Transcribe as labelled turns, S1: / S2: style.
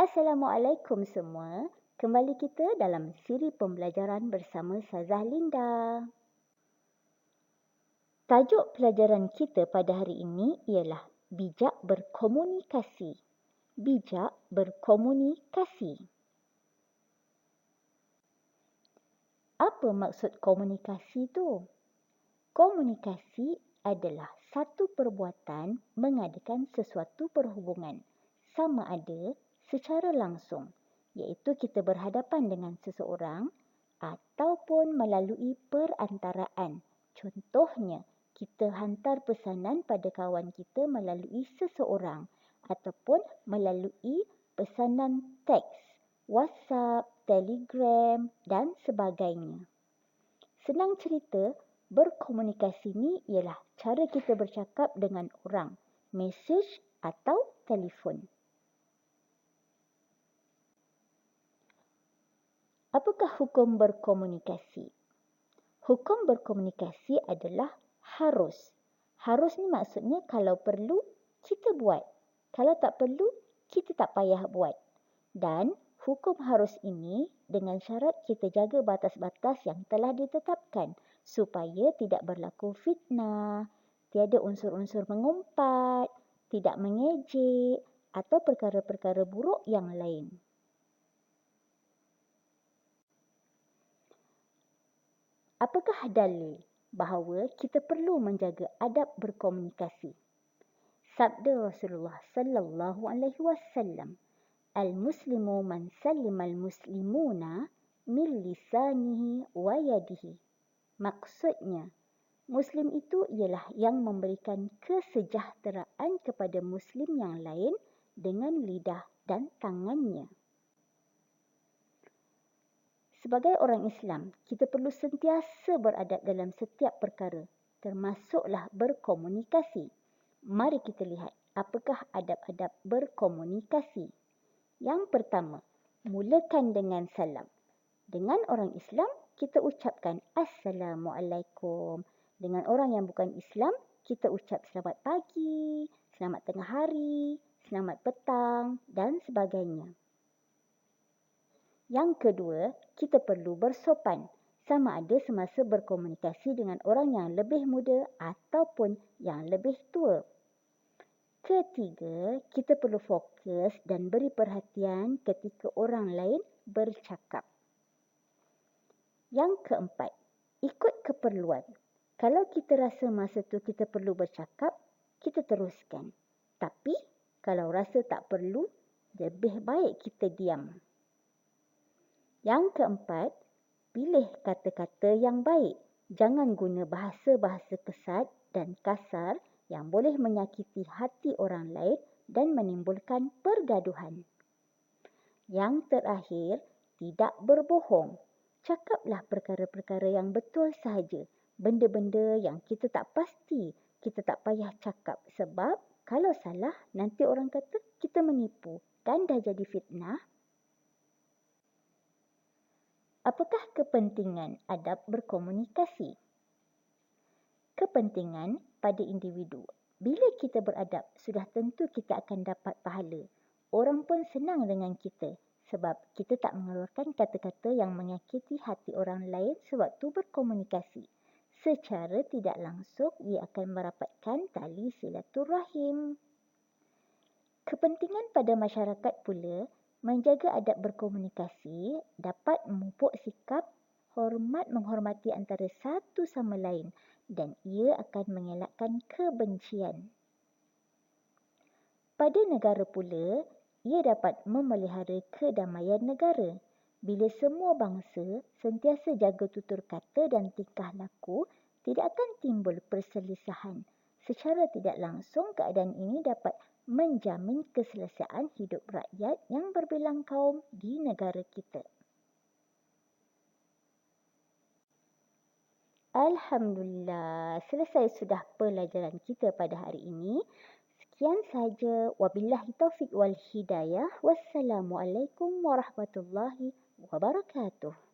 S1: Assalamualaikum semua. Kembali kita dalam siri pembelajaran bersama Sazah Linda. Tajuk pelajaran kita pada hari ini ialah bijak berkomunikasi. Bijak berkomunikasi. Apa maksud komunikasi tu? Komunikasi adalah satu perbuatan mengadakan sesuatu perhubungan, sama ada secara langsung, iaitu kita berhadapan dengan seseorang ataupun melalui perantaraan. Contohnya, kita hantar pesanan pada kawan kita melalui seseorang ataupun melalui pesanan teks, WhatsApp, Telegram dan sebagainya. Senang cerita, berkomunikasi ni ialah cara kita bercakap dengan orang, mesej atau telefon. Apakah hukum berkomunikasi? Hukum berkomunikasi adalah harus. Harus ni maksudnya kalau perlu, kita buat. Kalau tak perlu, kita tak payah buat. Dan hukum harus ini dengan syarat kita jaga batas-batas yang telah ditetapkan supaya tidak berlaku fitnah, tiada unsur-unsur mengumpat, tidak mengejek atau perkara-perkara buruk yang lain. Apakah dalil bahawa kita perlu menjaga adab berkomunikasi? Sabda Rasulullah sallallahu alaihi wasallam, "Al-muslimu man sallima al-muslimuna min lisanihi wa yadihi." Maksudnya, Muslim itu ialah yang memberikan kesejahteraan kepada Muslim yang lain dengan lidah dan tangannya. Sebagai orang Islam, kita perlu sentiasa beradab dalam setiap perkara, termasuklah berkomunikasi. Mari kita lihat apakah adab-adab berkomunikasi. Yang pertama, mulakan dengan salam. Dengan orang Islam, kita ucapkan Assalamualaikum. Dengan orang yang bukan Islam, kita ucap selamat pagi, selamat tengah hari, selamat petang dan sebagainya. Yang kedua, kita perlu bersopan, sama ada semasa berkomunikasi dengan orang yang lebih muda ataupun yang lebih tua. Ketiga, kita perlu fokus dan beri perhatian ketika orang lain bercakap. Yang keempat, ikut keperluan. Kalau kita rasa masa tu kita perlu bercakap, kita teruskan. Tapi, kalau rasa tak perlu, lebih baik kita diam. Yang keempat, pilih kata-kata yang baik. Jangan guna bahasa-bahasa kesat dan kasar yang boleh menyakiti hati orang lain dan menimbulkan pergaduhan. Yang terakhir, tidak berbohong. Cakaplah perkara-perkara yang betul sahaja. Benda-benda yang kita tak pasti, kita tak payah cakap sebab kalau salah, nanti orang kata kita menipu dan dah jadi fitnah. Apakah kepentingan adab berkomunikasi? Kepentingan pada individu. Bila kita beradab, sudah tentu kita akan dapat pahala. Orang pun senang dengan kita sebab kita tak mengeluarkan kata-kata yang menyakiti hati orang lain sewaktu berkomunikasi. Secara tidak langsung, ia akan merapatkan tali silaturahim. Kepentingan pada masyarakat pula, menjaga adab berkomunikasi dapat memupuk sikap hormat menghormati antara satu sama lain dan ia akan mengelakkan kebencian. Pada negara pula, ia dapat memelihara kedamaian negara. Bila semua bangsa sentiasa jaga tutur kata dan tingkah laku, tidak akan timbul perselisihan. Secara tidak langsung, keadaan ini dapat menjamin keselesaan hidup rakyat yang berbilang kaum di negara kita. Alhamdulillah, selesai sudah pelajaran kita pada hari ini. Sekian sahaja. Wabillahi taufiq wal hidayah. Wassalamualaikum warahmatullahi wabarakatuh.